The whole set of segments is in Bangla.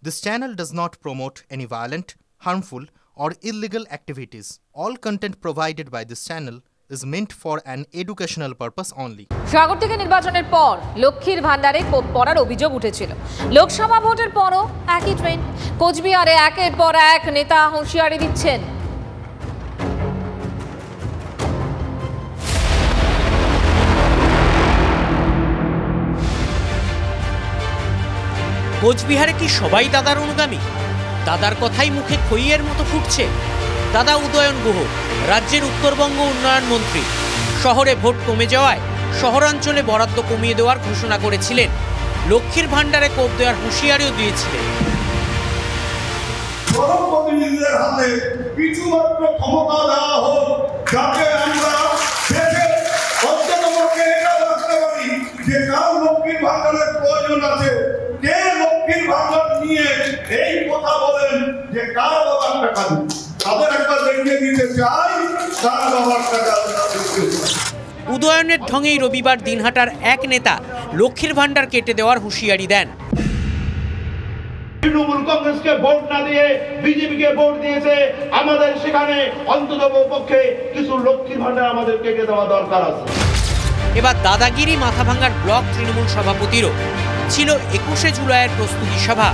This channel does not promote any violent, harmful, or illegal activities. All content provided by this channel is meant for an educational purpose only. সাগর থেকে নির্বাচনের পর লক্ষ্মীর ভান্ডারে কোপ পড়ার অভিযোগ উঠেছিল। লোকসভা ভোটের পরও একই ট্রেন্ড। কোচবিহারে একের পর এক নেতা হুঁশিয়ারি দিচ্ছেন। কোচবিহারে কি সবাই দাদার অনুগামী? দাদার কথাই মুখে খইয়ের মতো ফুটছে। দাদা উদয়ন গুহ রাজ্যের উত্তরবঙ্গ উন্নয়ন মন্ত্রী শহরে ভোট কমে যাওয়ায় শহরাঞ্চলে বরাদ্দ কমিয়ে দেওয়ার ঘোষণা করেছিলেন। লক্ষ্মীর ভান্ডারে কোপ দেওয়ার হুঁশিয়ারিও দিয়েছিলেন। জনপ্রতিনিধিদের হাতে কিছুমাত্র ক্ষমতা দেওয়া হোক, যাতে আমরা দেশের অন্ততপক্ষে এটা রাখতে পারি যে কার লক্ষ্মীর ভান্ডারের প্রয়োজন আছে, কে লক্ষ্মীর ভান্ডার নিয়ে এই কথা বলেন যে কার বাবার টাকা দিন, তাদের একবার দেখিয়ে দিতে চাই কার বাবার টাকা। উদয়নের ঢঙেই রবিবার দিনহাটার এক নেতা লক্ষ্মীর ভান্ডার কেটে দেওয়ার হুঁশিয়ারি দেন। তৃণমূল কংগ্রেসকে ভোট না দিয়ে বিজেপিকে ভোট দিয়েছে, আমাদের সেখানে অন্ততপক্ষে কিছু লক্ষ্মীর ভান্ডার আমাদের কেটে দেওয়া দরকার আছে। এবার দাদাগিরি মাথাভাঙ্গার ব্লক তৃণমূল সভাপতিরও ছিল 21শে জুলাইয়ের প্রস্তুতি সভা।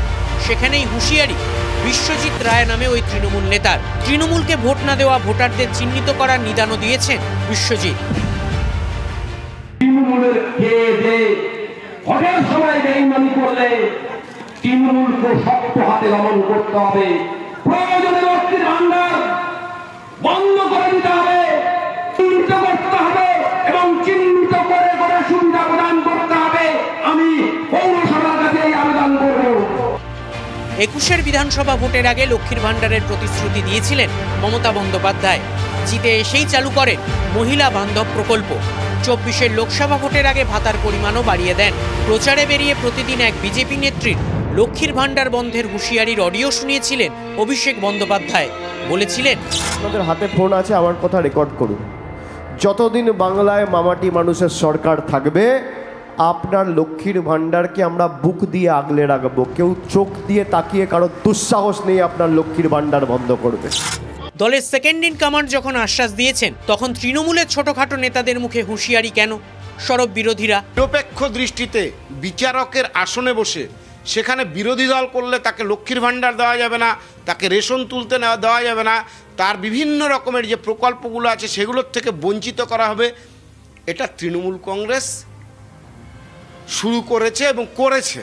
সেখানেই হুঁশিয়ারি বিশ্বজিৎ রায় নামে ওই তৃণমূল নেতার। তৃণমূলকে ভোট না দেওয়া ভোটারদের চিহ্নিত করার নিদানও দিয়েছেন বিশ্বজিৎ। তৃণমূলের ভোটের সময় বেইমানি করলে তৃণমূলকে শক্ত হাতে দমন করতে হবে। প্রয়োজনে লক্ষ্মীর ভান্ডার বন্ধ করে দিতে হবে, চিহ্নিত করতে হবে এবং চিহ্নিত করে করে সুবিধা প্রদান করতে হবে। আমি পৌরসভার কাছে এই আবেদন করব। 21শের বিধানসভা ভোটের আগে লক্ষ্মীর ভান্ডারের প্রতিশ্রুতি দিয়েছিলেন মমতা বন্দ্যোপাধ্যায়। জিতে এসেই চালু করেন মহিলা বান্ধব প্রকল্প। 24শের লোকসভা ভোটের আগে ভাতার পরিমাণও বাড়িয়ে দেন। প্রচারে বেরিয়ে প্রতিদিন এক বিজেপি নেত্রীর লক্ষ্মীর ভান্ডার বন্ধের হুঁশিয়ারির অডিও শুনিয়েছিলেন অভিষেক বন্দ্যোপাধ্যায়। বলেছিলেন, আপনাদের হাতে ফোন আছে, আমার কথা রেকর্ড করুন। যতদিন বাংলায় মামাটি মানুষের সরকার থাকবে, আপনার লক্ষ্মীর ভান্ডারকে আমরা বুক দিয়ে আগলে রাখবো। কেউ চোখ দিয়ে তাকিয়ে কারো দুঃসাহস নেই আপনার লক্ষ্মীর ভান্ডার বন্ধ করবে। দলের সেকেন্ড ইন কমান্ড যখন আশ্বাস দিয়েছেন, তখন তৃণমূলের ছোটখাটো নেতাদের মুখে হুঁশিয়ারি কেন? সরব বিরোধীরা নিরপেক্ষ দৃষ্টিতে বিচারকের আসনে বসে সেখানে বিরোধী দল করলে তাকে লক্ষ্মীর ভান্ডার দেওয়া যাবে না, তাকে রেশন তুলতে দেওয়া যাবে না, তার বিভিন্ন রকমের যে প্রকল্পগুলো আছে সেগুলোর থেকে বঞ্চিত করা হবে। এটা তৃণমূল কংগ্রেস শুরু করেছে এবং করেছে।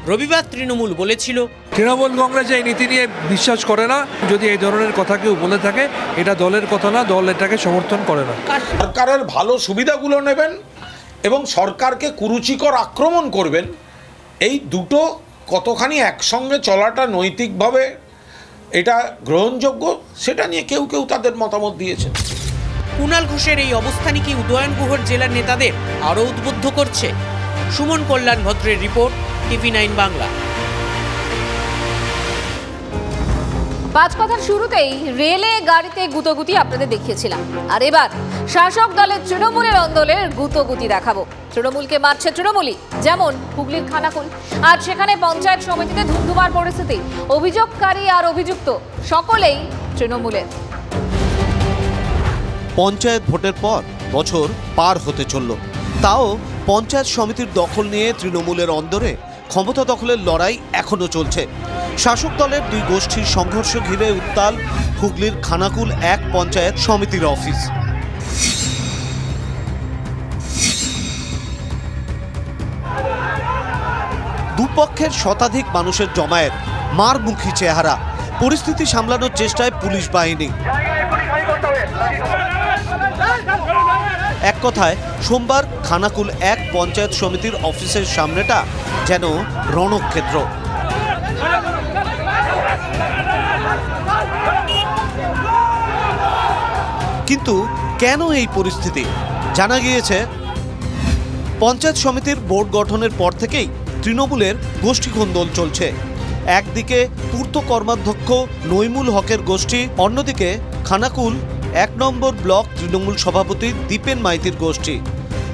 রবিবার তৃণমূল বলেছিল, তৃণমূল কংগ্রেস এই নীতি নিয়ে বিশ্বাস করে না। যদি এই ধরনের কথা কেউ বলে থাকে, এটা দলের কথা না, দল এটাকে সমর্থন করে না। সরকারের ভালো সুবিধাগুলো নেবেন এবং সরকারকে কুরুচিকর আক্রমণ করবেন, এই দুটো কতখানি একসঙ্গে চলাটা নৈতিকভাবে এটা গ্রহণযোগ্য, সেটা নিয়ে কেউ কেউ তাদের মতামত দিয়েছেন। কুণাল ঘোষের এই অবস্থানই কি উদয়ন গুহর জেলার নেতাদের আরও উদ্বুদ্ধ করছে? সুমন কল্যাণ ভদ্রের রিপোর্ট, TV9 বাংলা। পাঁচ কথার শুরুতেই রেলে গাড়িতে গুতোগুতি আপনাদের দেখিয়েছিলাম, আর এবার শাসক দলের তৃণমূলের অন্দলের গুতোগুতি দেখাবো। তৃণমূলকে মারছে তৃণমূলই, যেমন হুগলির খানাকুল। আজ সেখানে পঞ্চায়েত সমিতিতে ধুমধুমার পরিস্থিতি। অভিযোগকারী আর অভিযুক্ত সকলেই তৃণমূলের। পঞ্চায়েত ভোটের পর বছর পার হতে চলল, তাও পঞ্চায়েত সমিতির দখল নিয়ে তৃণমূলের অন্দরে ক্ষমতা দখলের লড়াই এখনো চলছে। শাসক দলের দুই গোষ্ঠীর সংঘর্ষ ঘিরে উত্তাল হুগলির খানাকুল এক পঞ্চায়েত সমিতির অফিস। দুপক্ষের শতাধিক মানুষের জমায়েত, মারমুখী চেহারা। পরিস্থিতি সামলানোর চেষ্টায় পুলিশ বাহিনী। এক কথায় সোমবার খানাকুল এক পঞ্চায়েত সমিতির অফিসের সামনেটা যেন রণক্ষেত্র। কিন্তু কেন এই পরিস্থিতি? জানা গিয়েছে, পঞ্চায়েত সমিতির বোর্ড গঠনের পর থেকেই তৃণমূলের গোষ্ঠীকন্দল চলছে। একদিকে পূর্ত কর্মাধ্যক্ষ নইমুল হকের গোষ্ঠী, অন্যদিকে খানাকুল 1 নম্বর ব্লক তৃণমূল সভাপতি দীপেন মাইতির গোষ্ঠী।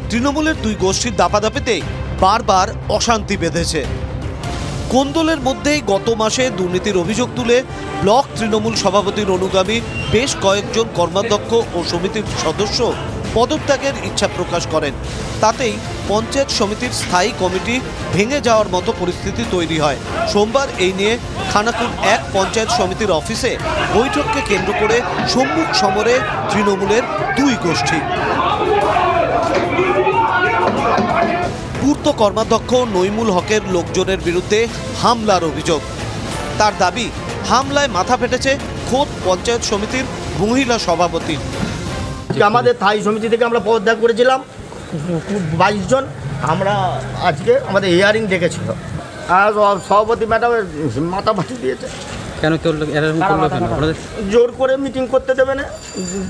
তৃণমূলের দুই গোষ্ঠীর দাপাদাপিতেই বারবার অশান্তি বেঁধেছে। কোন্দলের মধ্যেই গত মাসে দুর্নীতির অভিযোগ তুলে ব্লক তৃণমূল সভাপতির অনুগামী বেশ কয়েকজন কর্মাধ্যক্ষ ও সমিতির সদস্য পদত্যাগের ইচ্ছা প্রকাশ করেন। তাতেই পঞ্চায়েত সমিতির স্থায়ী কমিটি ভেঙে যাওয়ার মতো পরিস্থিতি তৈরি হয়। সোমবার এই নিয়ে খানাকুল 1 পঞ্চায়েত সমিতির অফিসে বৈঠককে কেন্দ্র করে সম্মুখ সমরে তৃণমূলের 2 গোষ্ঠী। পূর্ত কর্মাধ্যক্ষ নইমুল হকের লোকজনের বিরুদ্ধে হামলার অভিযোগ। তার দাবি, হামলায় মাথা ফেটেছে খোদ পঞ্চায়েত সমিতির মহিলা সভাপতি। আমাদের স্থায়ী সমিতি থেকে আমরা পদত্যাগ করেছিলাম 22 জন। আমরা আজকে আমাদের হিয়ারিং ডেকেছিল, আর সভাপতি ম্যাডাম মাথা ফাটিয়ে দিয়েছে। কেন জোর করে মিটিং করতে দেবে না,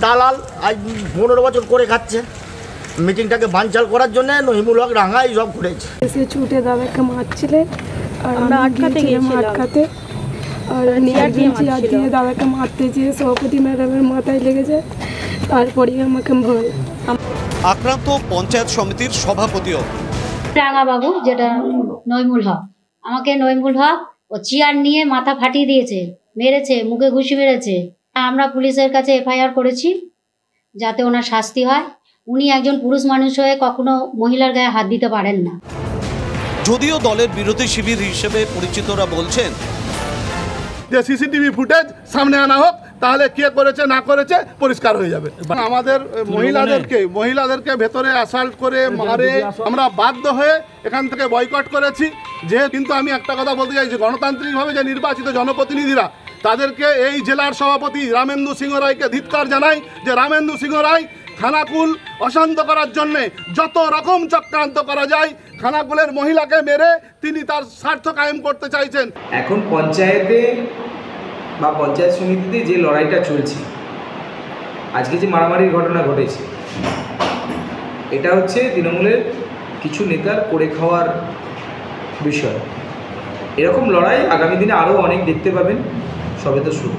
দালাল আজ 15 বছর করে খাচ্ছে। মিটিংটাকে বানচাল করার জন্য নহিমুল হক রাঙা এই সব করেছে। এসে ছুটে দাদাকে মারছিলেন আর আমরা আটকাতে আর দিয়ে দাদাকে মারতে যেয়ে সভাপতি ম্যাডামের মাথায় লেগেছে, তারপরেই আমাকে ভয়। আক্রান্ত পঞ্চায়েত সমিতির সভাপতিও রাঙাবাবু, যেটা নইমুল হক, আমাকে নইমুল হক ও চেয়ার নিয়ে মাথা ফাটিয়ে দিয়েছে, মেরেছে, মুখে ঘুষি মেরেছে। আমরা পুলিশের কাছে এফআইআর করেছি যাতে ওনার শাস্তি হয়। উনি একজন পুরুষ মানুষ হয়ে কখনো মহিলার গায়ে হাত দিতে পারেন না। যদিও দলের বিরোধী শিবির হিসেবে পরিচিতরা বলছেন যে সিসিটিভি ফুটেজ সামনে আনা হোক, তাহলে কে করেছে না করেছে পরিষ্কার হয়ে যাবে। আমাদের মহিলাদেরকে ভেতরে অ্যাসাল্ট করে মারে আমরা বাধ্য হয়ে এখান থেকে বয়কট করেছি। কিন্তু আমি একটা কথা বলতে চাই, যে গণতান্ত্রিকভাবে যে নির্বাচিত জনপ্রতিনিধিরা, তাদেরকে এই জেলার সভাপতি রামেন্দু সিংহ রায়কে ধিক্কার জানাই, যে রামেন্দু সিংহ রায় খানাকুল অশান্ত করার জন্যে যত রকম চক্রান্ত করা যায়, খানাকুলের মহিলাকে মেরে তিনি তার স্বার্থ কায়েম করতে চাইছেন। এখন পঞ্চায়েতে বা পঞ্চায়েত সমিতিতে যে লড়াইটা চলছে, আজকে যে মারামারির ঘটনা ঘটেছে, এটা হচ্ছে তৃণমূলের কিছু নেতার করে খাওয়ার বিষয়। এরকম লড়াই আগামী দিনে আরও অনেক দেখতে পাবেন, সবে তো শুরু।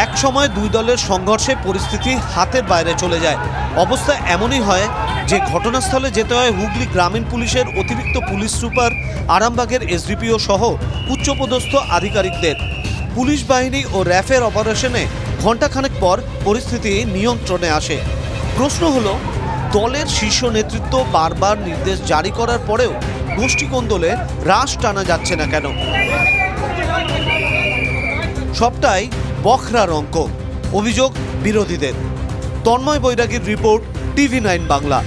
এক সময় 2 দলের সংঘর্ষে পরিস্থিতি হাতের বাইরে চলে যায়। অবস্থা এমনই হয় যে ঘটনাস্থলে যেতে হয় হুগলি গ্রামীণ পুলিশের অতিরিক্ত পুলিশ সুপার, আরামবাগের এসডিপিও সহ উচ্চপদস্থ আধিকারিকদের। পুলিশ বাহিনী ও র্যাফের অপারেশনে ঘণ্টাখানেক পর পরিস্থিতি নিয়ন্ত্রণে আসে। প্রশ্ন হলো, দলের শীর্ষ নেতৃত্ব বারবার নির্দেশ জারি করার পরেও গোষ্ঠীকোন্দলে রাশ টানা যাচ্ছে না কেন? সবটাই বখরার অঙ্ক, অভিযোগ বিরোধীদের। তন্ময় বৈরাগীর রিপোর্ট, TV9 বাংলা।